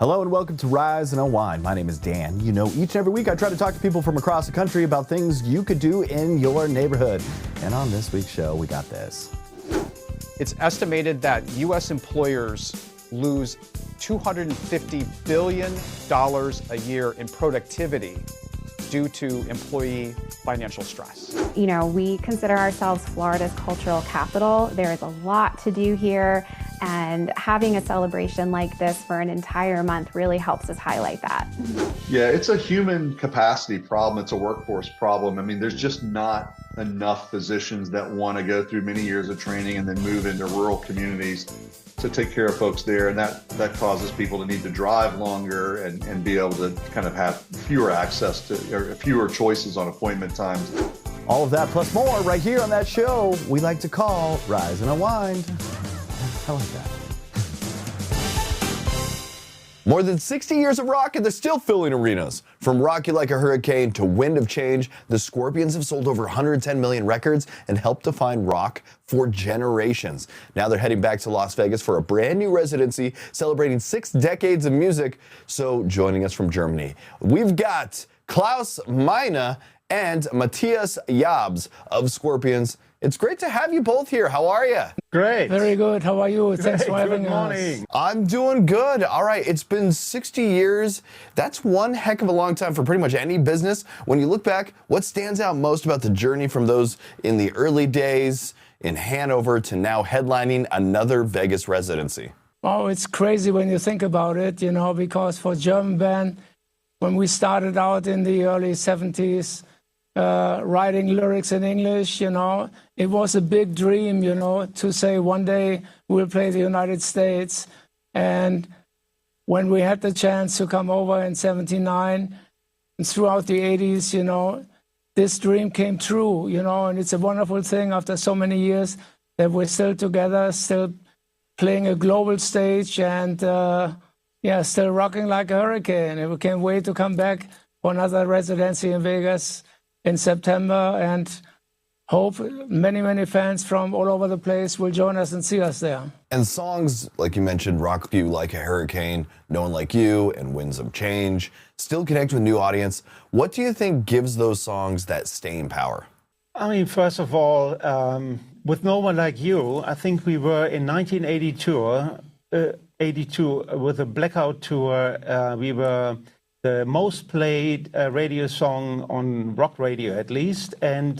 Hello and welcome to Rise and Unwind. My name is Dan. You know, each and every week I try to talk to people from across the country about things you could do in your neighborhood. And on this week's show, we got this. It's estimated that U.S. employers lose $250 billion a year in productivity due to employee financial stress. You know, we consider ourselves Florida's cultural capital. There is a lot to do here, and having a celebration like this for an entire month really helps us highlight that. Yeah, it's a human capacity problem. It's a workforce problem. I mean, there's just not enough physicians that want to go through many years of training and then move into rural communities to take care of folks there. And that causes people to need to drive longer and be able to kind of have fewer access to, or fewer choices on appointment times. All of that plus more right here on that show we like to call Rise and Unwind. I like that. More than 60 years of rock and they're still filling arenas. From Rock You Like a Hurricane to Wind of Change, the Scorpions have sold over 110 million records and helped define rock for generations. Now they're heading back to Las Vegas for a brand new residency celebrating 6 decades of music. So joining us from Germany, we've got Klaus, Meine, and Matthias of Scorpions. It's great to have you both here. How are you? Great. Very good. How are you? Thanks for having Good morning. us. I'm doing good. All right. It's been 60 years. That's one heck of a long time for pretty much any business. When you look back, what stands out most about the journey from those in the early days in Hanover to now headlining another Vegas residency? Oh, it's crazy when you think about it, you know, because for German band, when we started out in the early 70s, writing lyrics in English, you know, it was a big dream, you know, to say one day we'll play the United States. And when we had the chance to come over in 79 and throughout the 80s, you know, this dream came true, you know, and it's a wonderful thing after so many years that we're still together, still playing a global stage and, still rocking like a hurricane. And we can't wait to come back for another residency in Vegas in September, and hope many, many fans from all over the place will join us and see us there. And songs, like you mentioned, Rock You Like a Hurricane, No One Like You, and Winds of Change, still connect with new audience. What do you think gives those songs that staying power? I mean, first of all, with No One Like You, I think we were in 1982 with a Blackout tour. We were the most played radio song on rock radio, at least, and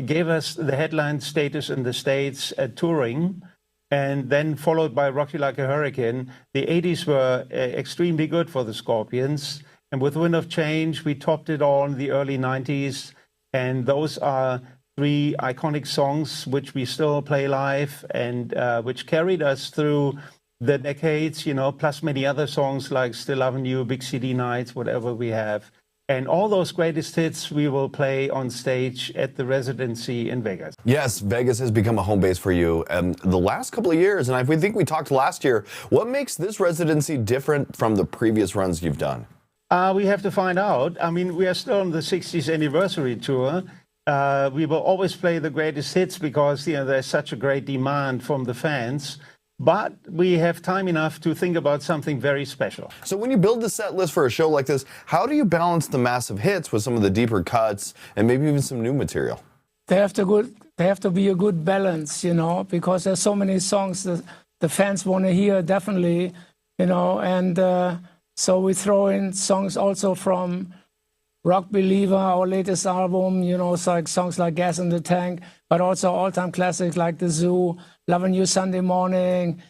gave us the headline status in the States touring, and then followed by Rock You Like a Hurricane. The 80s were extremely good for the Scorpions, and with Wind of Change, we topped it all in the early 90s, and those are 3 iconic songs which we still play live and which carried us through the decades, you know, plus many other songs like Still Loving You, Big City Nights, whatever we have. And all those greatest hits we will play on stage at the residency in Vegas. Yes, Vegas has become a home base for you. The last couple of years, and I think we talked last year, what makes this residency different from the previous runs you've done? We have to find out. I mean, we are still on the 60th anniversary tour. We will always play the greatest hits because, you know, there's such a great demand from the fans. But we have time enough to think about something very special. So when you build the set list for a show like this, how do you balance the massive hits with some of the deeper cuts and maybe even some new material? They have to be a good balance, you know, because there's so many songs that the fans want to hear, definitely, you know, and so we throw in songs also from Rock Believer, our latest album, you know, like songs like Gas in the Tank, but also all-time classics like The Zoo, Loving You Sunday Morning,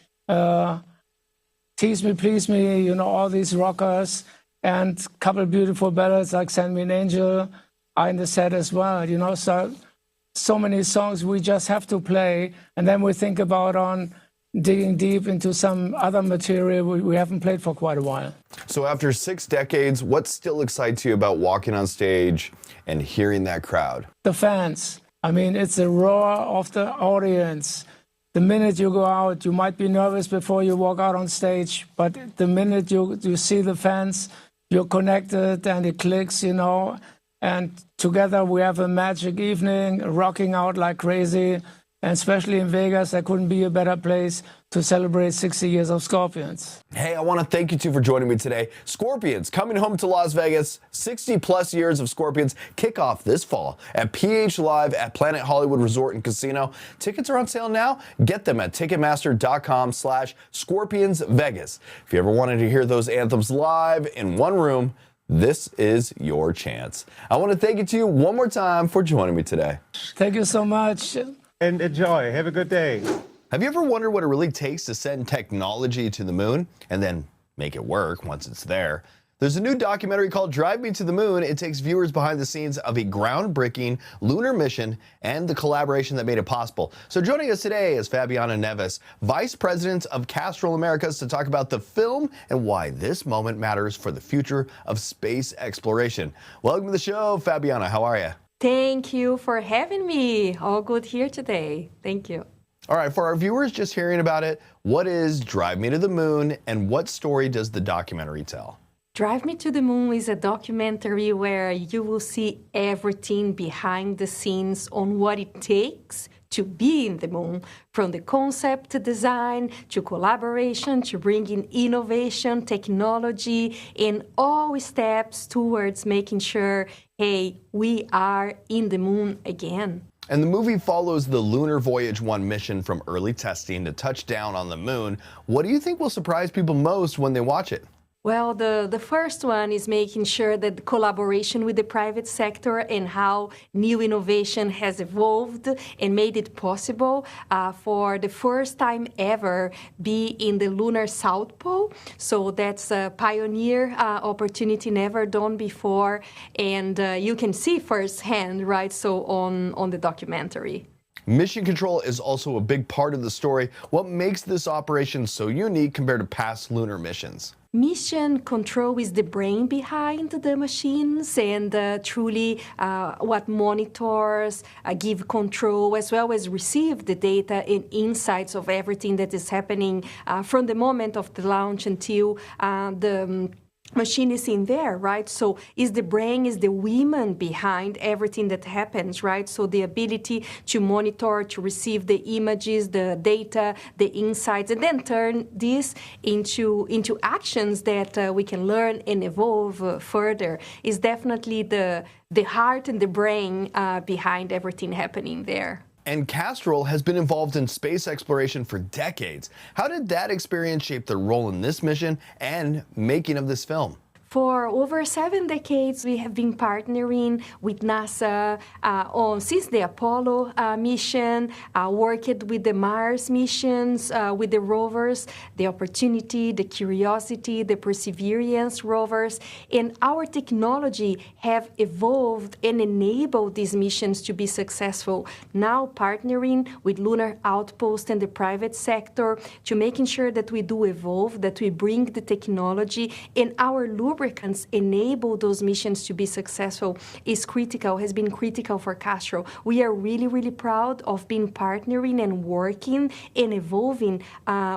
Tease Me, Please Me, you know, all these rockers, and a couple beautiful ballads like Send Me an Angel are in the set as well, you know, so many songs we just have to play, and then we think about on digging deep into some other material we haven't played for quite a while. So after 6 decades, what still excites you about walking on stage and hearing that crowd? The fans. I mean, it's the roar of the audience. The minute you go out, you might be nervous before you walk out on stage, but the minute you see the fans, you're connected and it clicks, you know, and together we have a magic evening, rocking out like crazy. And especially in Vegas, there couldn't be a better place to celebrate 60 years of Scorpions. Hey, I want to thank you two for joining me today. Scorpions coming home to Las Vegas. 60 plus years of Scorpions kick off this fall at PH Live at Planet Hollywood Resort and Casino. Tickets are on sale now. Get them at Ticketmaster.com/ScorpionsVegas. If you ever wanted to hear those anthems live in one room, this is your chance. I want to thank you two one more time for joining me today. Thank you so much. And enjoy. Have a good day. Have you ever wondered what it really takes to send technology to the moon and then make it work once it's there? There's a new documentary called Drive Me to the Moon. It takes viewers behind the scenes of a groundbreaking lunar mission and the collaboration that made it possible. So joining us today is Fabiana Neves, Vice President of Castrol Americas, to talk about the film and why this moment matters for the future of space exploration. Welcome to the show, Fabiana. How are you? Thank you for having me. All good here today. Thank you. All right, for our viewers just hearing about it, what is Drive Me to the Moon and what story does the documentary tell? Drive Me to the Moon is a documentary where you will see everything behind the scenes on what it takes to be in the moon, from the concept to design to collaboration to bringing innovation, technology, and all steps towards making sure, hey, we are in the moon again. And the movie follows the Lunar Voyage 1 mission from early testing to touchdown on the moon. What do you think will surprise people most when they watch it? Well, the first one is making sure that the collaboration with the private sector and how new innovation has evolved and made it possible for the first time ever be in the lunar South Pole. So that's a pioneer opportunity never done before. And you can see firsthand, right, so on the documentary. Mission control is also a big part of the story. What makes this operation so unique compared to past lunar missions? Mission control is the brain behind the machines and truly what monitors, give control, as well as receive the data and insights of everything that is happening from the moment of the launch until the machine is in there, right? So is the brain, is the women behind everything that happens, right? So the ability to monitor, to receive the images, the data, the insights, and then turn this into actions that we can learn and evolve further is definitely the heart and the brain behind everything happening there. And Castrol has been involved in space exploration for decades. How did that experience shape their role in this mission and making of this film? For over 7 decades, we have been partnering with NASA since the Apollo mission, worked with the Mars missions, with the rovers, the Opportunity, the Curiosity, the Perseverance rovers, and our technology have evolved and enabled these missions to be successful. Now partnering with Lunar Outpost and the private sector to making sure that we do evolve, that we bring the technology and our lubricants enable those missions to be successful is critical, has been critical for Castrol. We are really, really proud of being partnering and working and evolving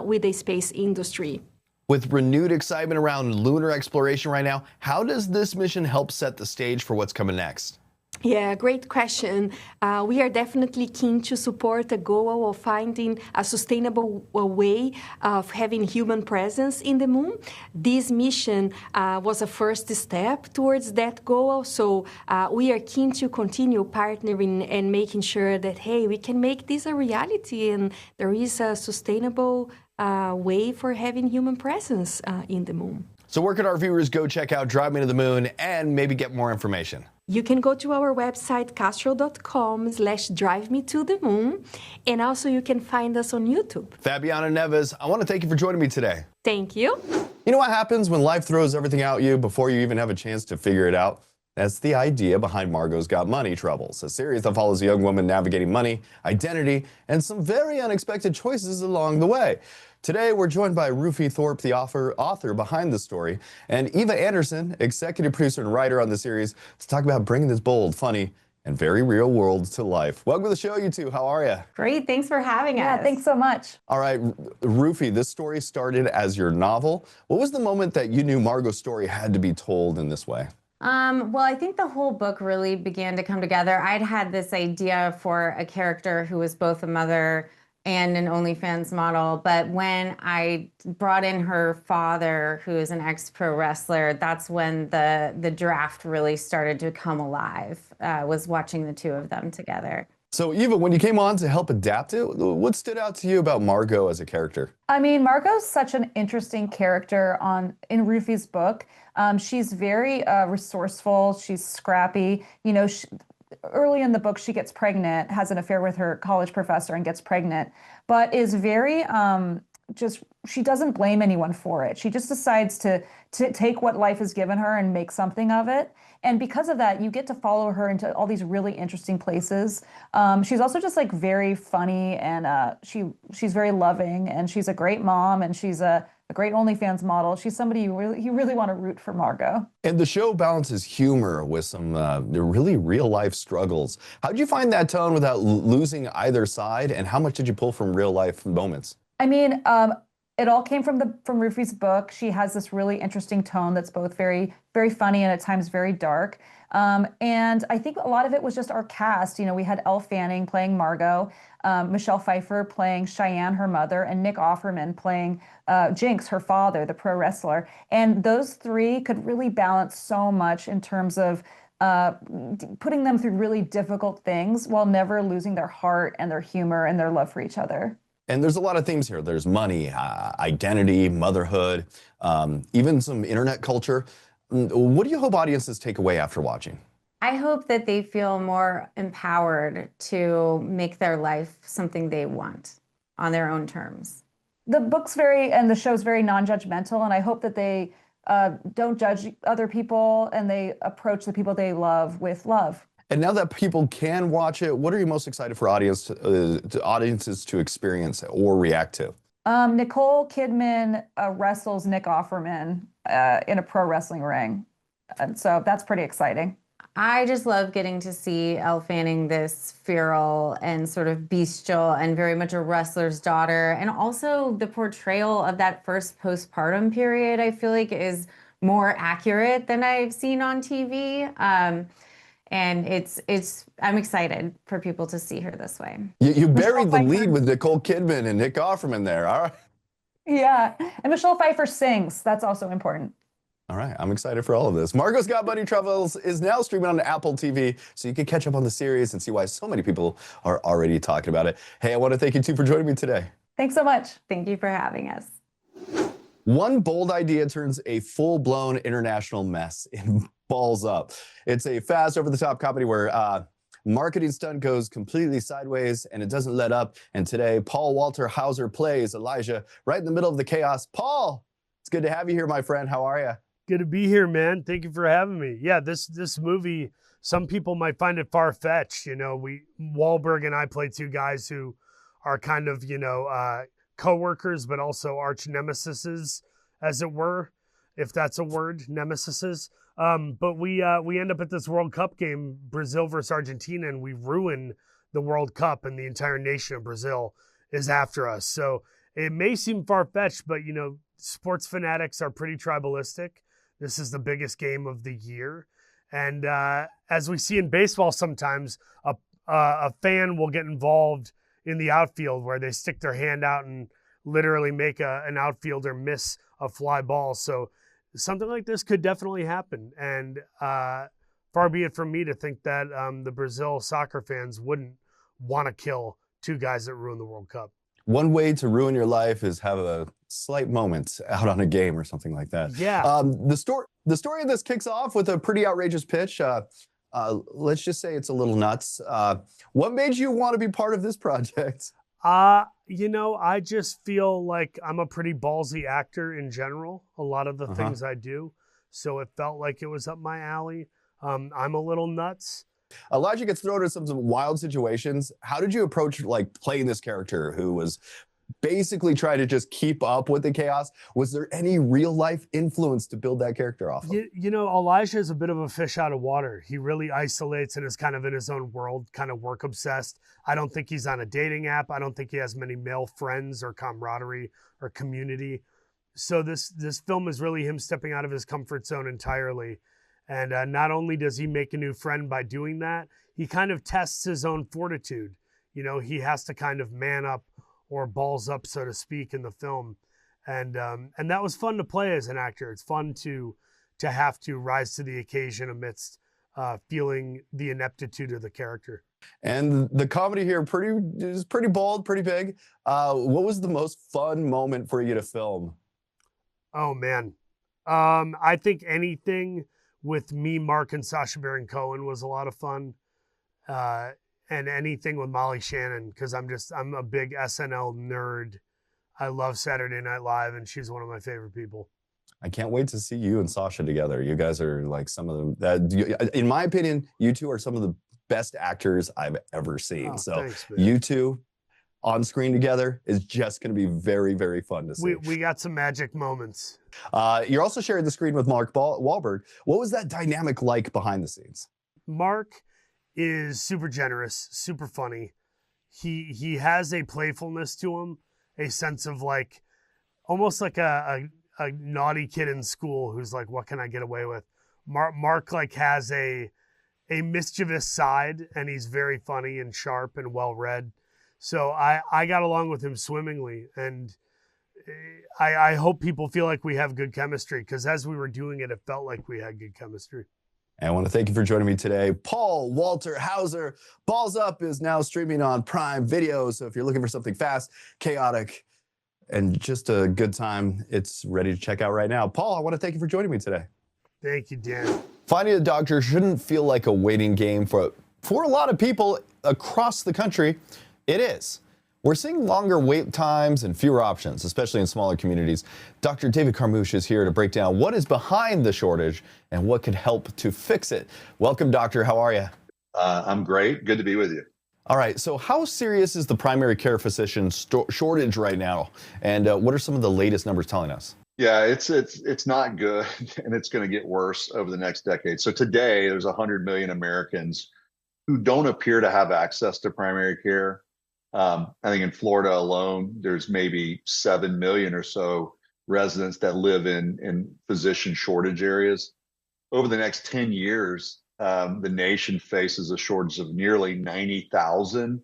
with the space industry. With renewed excitement around lunar exploration right now, how does this mission help set the stage for what's coming next? Yeah, great question. We are definitely keen to support the goal of finding a sustainable way of having human presence in the moon. This mission was a first step towards that goal, so we are keen to continue partnering and making sure that, hey, we can make this a reality and there is a sustainable way for having human presence in the moon. So where can our viewers go check out Drive Me to the Moon and maybe get more information? You can go to our website, castrol.com/drive me to the moon, and also you can find us on YouTube. Fabiana Neves, I want to thank you for joining me today. Thank you. You know what happens when life throws everything at you before you even have a chance to figure it out? That's the idea behind Margot's Got Money Troubles, a series that follows a young woman navigating money, identity, and some very unexpected choices along the way. Today, we're joined by Rufi Thorpe, the author behind the story, and Eva Anderson, executive producer and writer on the series, to talk about bringing this bold, funny, and very real world to life. Welcome to the show, you two. How are you? Great. Thanks for having us. Yeah, thanks so much. All right, Rufi, this story started as your novel. What was the moment that you knew Margot's story had to be told in this way? Well, I think the whole book really began to come together. I'd had this idea for a character who was both a mother and an OnlyFans model, but when I brought in her father, who is an ex-pro wrestler, that's when the draft really started to come alive, was watching the two of them together. So Eva, when you came on to help adapt it, what stood out to you about Margot as a character? I mean, Margot's such an interesting character in Rufi's book. She's very resourceful. She's scrappy. You know, early in the book, she gets pregnant, has an affair with her college professor and gets pregnant, but is very she doesn't blame anyone for it. She just decides to take what life has given her and make something of it. And because of that, you get to follow her into all these really interesting places. She's also just like very funny, and she's very loving, and she's a great mom, and she's a great OnlyFans model. She's somebody you really want to root for, Margot. And the show balances humor with some really real life struggles. How did you find that tone without losing either side? And how much did you pull from real life moments? I mean, it all came from Rufi's book. She has this really interesting tone that's both very, very funny and at times very dark. And I think a lot of it was just our cast. You know, we had Elle Fanning playing Margot, Michelle Pfeiffer playing Cheyenne, her mother, and Nick Offerman playing Jinx, her father, the pro wrestler. And those three could really balance so much in terms of putting them through really difficult things while never losing their heart and their humor and their love for each other. And there's a lot of themes here. There's money, identity, motherhood, even some internet culture. What do you hope audiences take away after watching? I hope that they feel more empowered to make their life something they want on their own terms. The book's and the show's very non-judgmental, and I hope that they don't judge other people and they approach the people they love with love. And now that people can watch it, what are you most excited for audiences to experience or react to? Nicole Kidman wrestles Nick Offerman in a pro wrestling ring. And so that's pretty exciting. I just love getting to see Elle Fanning, this feral and sort of bestial and very much a wrestler's daughter. And also the portrayal of that first postpartum period, I feel like is more accurate than I've seen on TV. And I'm excited for people to see her this way. You buried the lead with Nicole Kidman and Nick Offerman there. All right. Yeah. And Michelle Pfeiffer sings. That's also important. All right. I'm excited for all of this. Margot's Got Buddy Travels is now streaming on Apple TV, so you can catch up on the series and see why so many people are already talking about it. Hey, I want to thank you, too, for joining me today. Thanks so much. Thank you for having us. One bold idea turns a full-blown international mess in Balls Up. It's a fast, over-the-top comedy where marketing stunt goes completely sideways and it doesn't let up. And today, Paul Walter Hauser plays Elijah right in the middle of the chaos. Paul, it's good to have you here, my friend. How are you? Good to be here, man. Thank you for having me. Yeah, this movie, some people might find it far-fetched. You know, Wahlberg and I play two guys who are kind of, co-workers, but also arch nemesises, as it were, if that's a word, nemesises. But we end up at this World Cup game, Brazil versus Argentina, and we ruin the World Cup, and the entire nation of Brazil is after us. So it may seem far-fetched, but sports fanatics are pretty tribalistic. This is the biggest game of the year, and as we see in baseball, sometimes a fan will get involved in the outfield where they stick their hand out and literally make an outfielder miss a fly ball. So something like this could definitely happen. And far be it from me to think that the Brazil soccer fans wouldn't want to kill two guys that ruined the World Cup. One way to ruin your life is have a slight moment out on a game or something like that. Yeah. The story of this kicks off with a pretty outrageous pitch. Let's just say it's a little nuts. What made you want to be part of this project? I just feel like I'm a pretty ballsy actor in general, a lot of the things I do. So it felt like it was up my alley. I'm a little nuts. Elijah gets thrown into some wild situations. How did you approach playing this character who was basically trying to just keep up with the chaos? Was there any real life influence to build that character off of? Elijah is a bit of a fish out of water. He really isolates and is kind of in his own world, kind of work obsessed. I don't think he's on a dating app. I don't think he has many male friends or camaraderie or community. So this film is really him stepping out of his comfort zone entirely And not only does he make a new friend by doing that, he kind of tests his own fortitude. You know, he has to kind of man up or balls up, so to speak, in the film. And that was fun to play as an actor. It's fun to have to rise to the occasion amidst feeling the ineptitude of the character. And the comedy here is pretty bold, pretty big. What was the most fun moment for you to film? Oh, man. I think anything with me, Mark, and Sacha Baron Cohen was a lot of fun. And anything with Molly Shannon, because I'm a big SNL nerd. I love Saturday Night Live, and she's one of my favorite people. I can't wait to see you and Sacha together. You guys are like some of them. In my opinion, you two are some of the best actors I've ever seen. Oh, so thanks, man. you two on screen together is just going to be very, very fun to see. We got some magic moments. You're also sharing the screen with Mark Wahlberg. What was that dynamic like behind the scenes? Mark is super generous, super funny. He has a playfulness to him, a sense of like, almost like a naughty kid in school who's like, what can I get away with? Mark like has a mischievous side, and he's very funny and sharp and well-read. So I got along with him swimmingly, and I hope people feel like we have good chemistry, because as we were doing it, it felt like we had good chemistry. And I want to thank you for joining me today. Paul Walter Hauser, Balls Up is now streaming on Prime Video. So if you're looking for something fast, chaotic, and just a good time, it's ready to check out right now. Paul, I want to thank you for joining me today. Thank you, Dan. Finding a doctor shouldn't feel like a waiting game for a lot of people across the country. It is. We're seeing longer wait times and fewer options, especially in smaller communities. Dr. David Carmouche is here to break down what is behind the shortage and what could help to fix it. Welcome, doctor. How are you? I'm great. Good to be with you. All right. So how serious is the primary care physician shortage right now? And what are some of the latest numbers telling us? Yeah, it's not good, and it's going to get worse over the next decade. So today, there's 100 million Americans who don't appear to have access to primary care. I think in Florida alone, there's maybe 7 million or so residents that live in physician shortage areas. Over the next 10 years, the nation faces a shortage of nearly 90,000,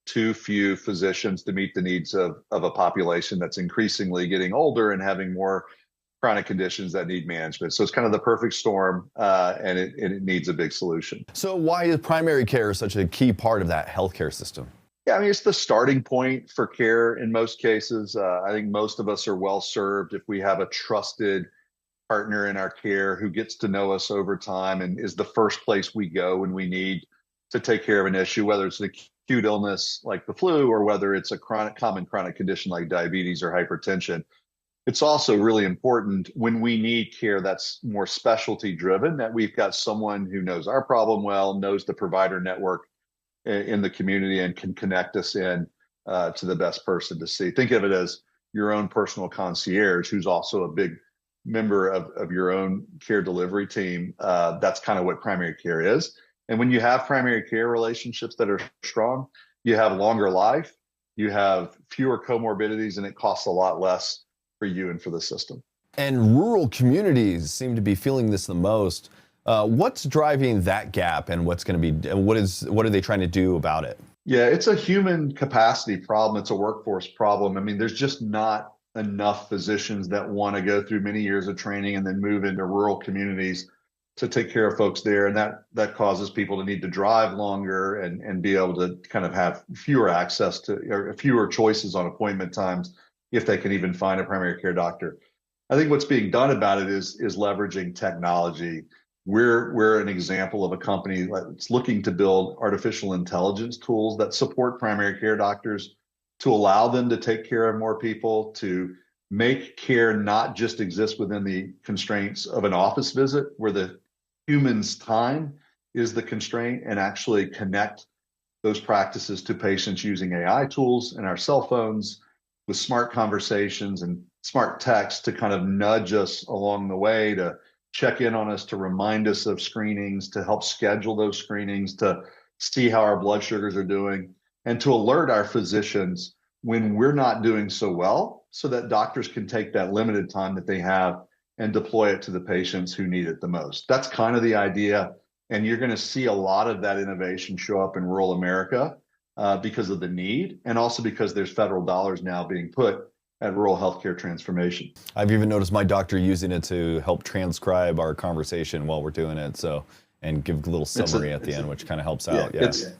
too few physicians to meet the needs of a population that's increasingly getting older and having more chronic conditions that need management. So it's kind of the perfect storm, and it needs a big solution. So why is primary care such a key part of that healthcare system? Yeah, I mean, it's the starting point for care in most cases. I think most of us are well served if we have a trusted partner in our care who gets to know us over time and is the first place we go when we need to take care of an issue, whether it's an acute illness like the flu or whether it's a common chronic condition like diabetes or hypertension. It's also really important when we need care that's more specialty driven, that we've got someone who knows our problem well, knows the provider network in the community, and can connect us in to the best person to see. Think of it as your own personal concierge, who's also a big member of your own care delivery team. That's kind of what primary care is. And when you have primary care relationships that are strong, you have longer life, you have fewer comorbidities, and it costs a lot less for you and for the system. And rural communities seem to be feeling this the most. What's driving that gap, and what are they trying to do about it? Yeah, it's a human capacity problem. It's a workforce problem. I mean, there's just not enough physicians that want to go through many years of training and then move into rural communities to take care of folks there. And that causes people to need to drive longer and be able to kind of have fewer access to, or fewer choices on appointment times if they can even find a primary care doctor. I think what's being done about it is leveraging technology. We're an example of a company that's looking to build artificial intelligence tools that support primary care doctors to allow them to take care of more people, to make care not just exist within the constraints of an office visit where the human's time is the constraint, and actually connect those practices to patients using AI tools and our cell phones with smart conversations and smart text to kind of nudge us along the way, to check in on us, to remind us of screenings, to help schedule those screenings, to see how our blood sugars are doing, and to alert our physicians when we're not doing so well, so that doctors can take that limited time that they have and deploy it to the patients who need it the most. That's kind of the idea. And you're going to see a lot of that innovation show up in rural America because of the need, and also because there's federal dollars now being put at rural healthcare transformation. I've even noticed my doctor using it to help transcribe our conversation while we're doing it. So, and give a little summary at the end, which kind of helps out. It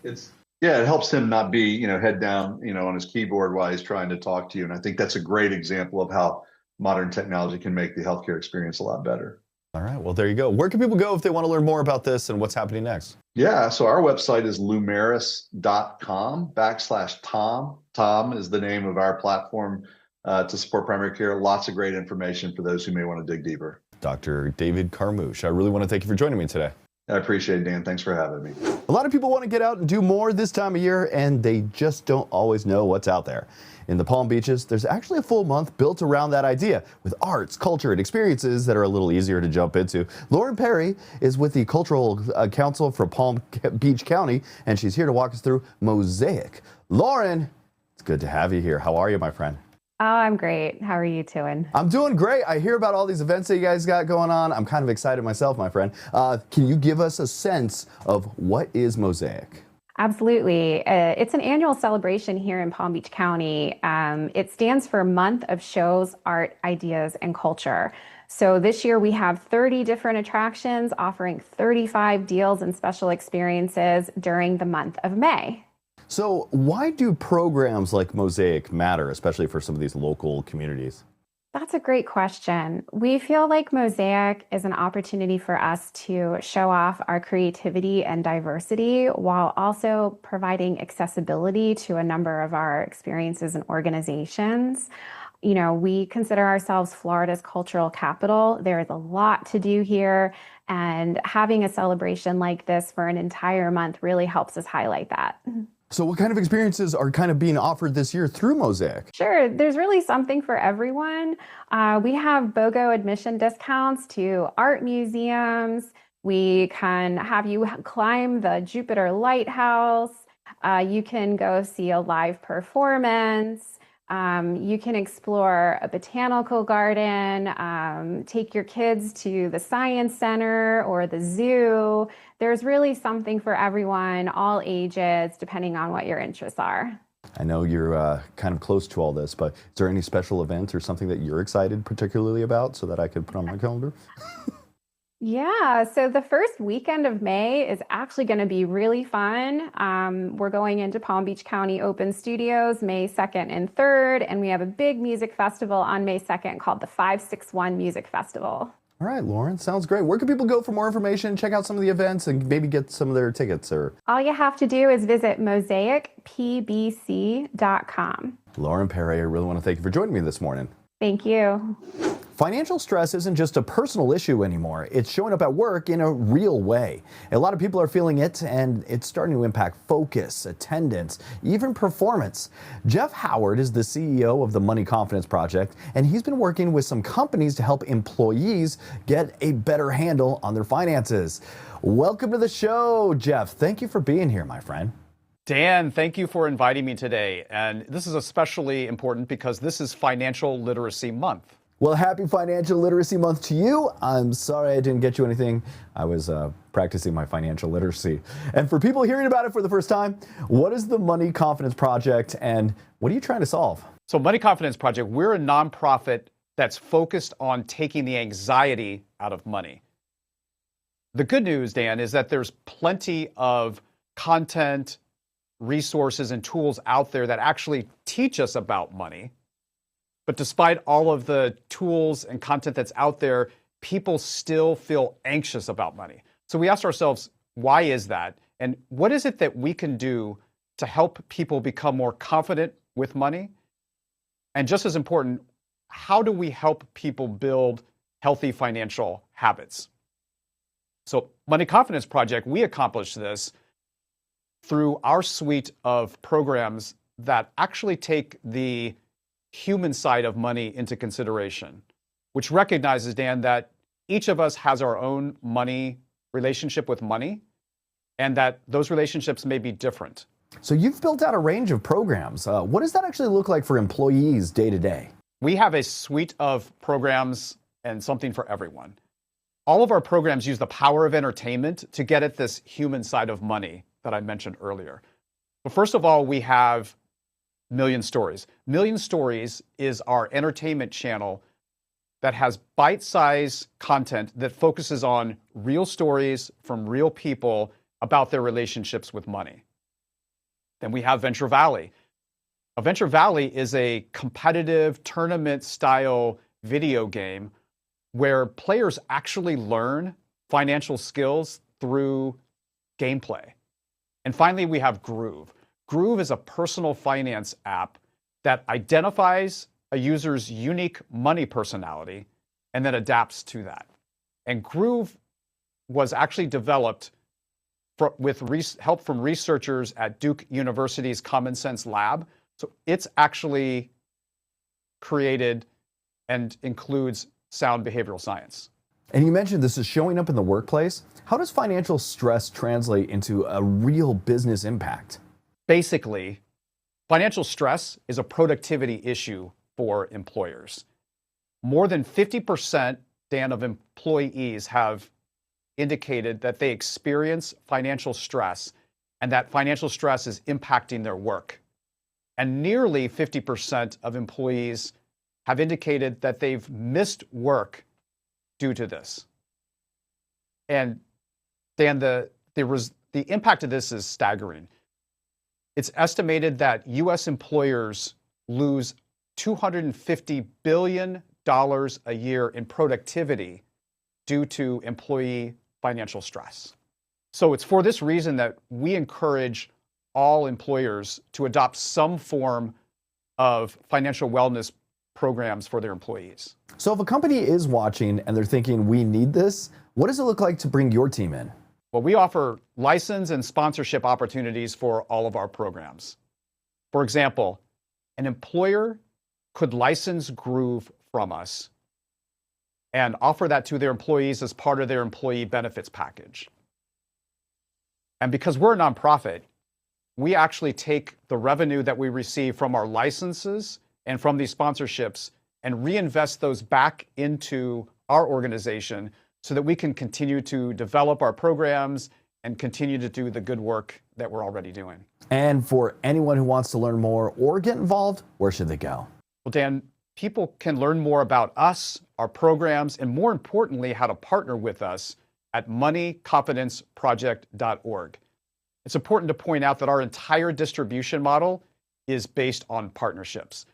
helps him not be, head down, on his keyboard while he's trying to talk to you. And I think that's a great example of how modern technology can make the healthcare experience a lot better. All right. Well, there you go. Where can people go if they want to learn more about this and what's happening next? Yeah. So our website is lumeris.com/Tom. Tom is the name of our platform to support primary care. Lots of great information for those who may want to dig deeper. Dr. David Carmouche, I really want to thank you for joining me today. I appreciate it, Dan. Thanks for having me. A lot of people want to get out and do more this time of year, and they just don't always know what's out there. In the Palm Beaches, there's actually a full month built around that idea, with arts, culture, and experiences that are a little easier to jump into. Lauren Perry is with the Cultural Council for Palm Beach County, and she's here to walk us through MOSAIC. Lauren, it's good to have you here. How are you, my friend? Oh, I'm great. How are you doing? I'm doing great. I hear about all these events that you guys got going on. I'm kind of excited myself, my friend. Can you give us a sense of what is MOSAIC? Absolutely. It's an annual celebration here in Palm Beach County. It stands for Month of Shows, Art, Ideas, and Culture. So this year we have 30 different attractions offering 35 deals and special experiences during the month of May. So why do programs like MOSAIC matter, especially for some of these local communities? That's a great question. We feel like MOSAIC is an opportunity for us to show off our creativity and diversity while also providing accessibility to a number of our experiences and organizations. We consider ourselves Florida's cultural capital. There is a lot to do here, and having a celebration like this for an entire month really helps us highlight that. So what kind of experiences are kind of being offered this year through MOSAIC? Sure, there's really something for everyone. We have BOGO admission discounts to art museums. We can have you climb the Jupiter Lighthouse. You can go see a live performance. You can explore a botanical garden, take your kids to the science center or the zoo. There's really something for everyone, all ages, depending on what your interests are. I know you're kind of close to all this, but is there any special events or something that you're excited particularly about so that I could put on my calendar? Yeah, so the first weekend of May is actually going to be really fun. We're going into Palm Beach County Open Studios May 2nd and 3rd, and we have a big music festival on May 2nd called the 561 Music Festival. All right, Lauren, sounds great. Where can people go for more information, check out some of the events, and maybe get some of their tickets? All you have to do is visit mosaicpbc.com. Lauren Perry, I really want to thank you for joining me this morning. Thank you. Financial stress isn't just a personal issue anymore. It's showing up at work in a real way. A lot of people are feeling it, and it's starting to impact focus, attendance, even performance. Jeff Howard is the CEO of the Money Confidence Project, and he's been working with some companies to help employees get a better handle on their finances. Welcome to the show, Jeff. Thank you for being here, my friend. Dan, thank you for inviting me today. And this is especially important because this is Financial Literacy Month. Well, happy Financial Literacy Month to you. I'm sorry I didn't get you anything. I was practicing my financial literacy. And for people hearing about it for the first time, what is the Money Confidence Project and what are you trying to solve? So Money Confidence Project, we're a nonprofit that's focused on taking the anxiety out of money. The good news, Dan, is that there's plenty of content, resources, and tools out there that actually teach us about money. But despite all of the tools and content that's out there, people still feel anxious about money. So we asked ourselves, why is that? And what is it that we can do to help people become more confident with money? And just as important, how do we help people build healthy financial habits? So Money Confidence Project, we accomplish this through our suite of programs that actually take the human side of money into consideration, which recognizes, Dan, that each of us has our own relationship with money, and that those relationships may be different. So you've built out a range of programs. What does that actually look like for employees day to day? We have a suite of programs and something for everyone. All of our programs use the power of entertainment to get at this human side of money that I mentioned earlier. But first of all, we have Million Stories. Million Stories is our entertainment channel that has bite-sized content that focuses on real stories from real people about their relationships with money. Then we have Venture Valley. Venture Valley is a competitive tournament-style video game where players actually learn financial skills through gameplay. And finally, we have Groove. Groove is a personal finance app that identifies a user's unique money personality and then adapts to that. And Groove was actually developed with help from researchers at Duke University's Common Sense Lab. So it's actually created and includes sound behavioral science. And you mentioned this is showing up in the workplace. How does financial stress translate into a real business impact? Basically, financial stress is a productivity issue for employers. More than 50%, Dan, of employees have indicated that they experience financial stress and that financial stress is impacting their work. And nearly 50% of employees have indicated that they've missed work due to this. And Dan, the impact of this is staggering. It's estimated that US employers lose $250 billion a year in productivity due to employee financial stress. So it's for this reason that we encourage all employers to adopt some form of financial wellness programs for their employees. So if a company is watching and they're thinking, we need this, what does it look like to bring your team in? Well, we offer license and sponsorship opportunities for all of our programs. For example, an employer could license Groove from us and offer that to their employees as part of their employee benefits package. And because we're a nonprofit, we actually take the revenue that we receive from our licenses and from these sponsorships and reinvest those back into our organization so that we can continue to develop our programs and continue to do the good work that we're already doing. And for anyone who wants to learn more or get involved, where should they go? Well, Dan, people can learn more about us, our programs, and more importantly, how to partner with us at moneyconfidenceproject.org. It's important to point out that our entire distribution model is based on partnerships.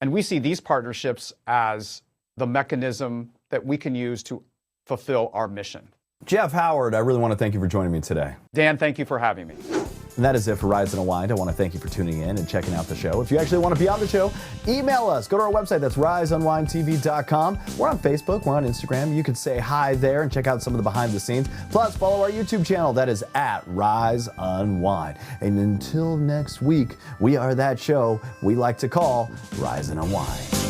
And we see these partnerships as the mechanism that we can use to fulfill our mission. Jeff Howard, I really want to thank you for joining me today. Dan, thank you for having me. And that is it for Rise and Unwind. I want to thank you for tuning in and checking out the show. If you actually want to be on the show, email us. Go to our website. That's riseunwindtv.com. We're on Facebook. We're on Instagram. You can say hi there and check out some of the behind the scenes. Plus, follow our YouTube channel. That is at Rise Unwind. And until next week, we are that show we like to call Rise and Unwind.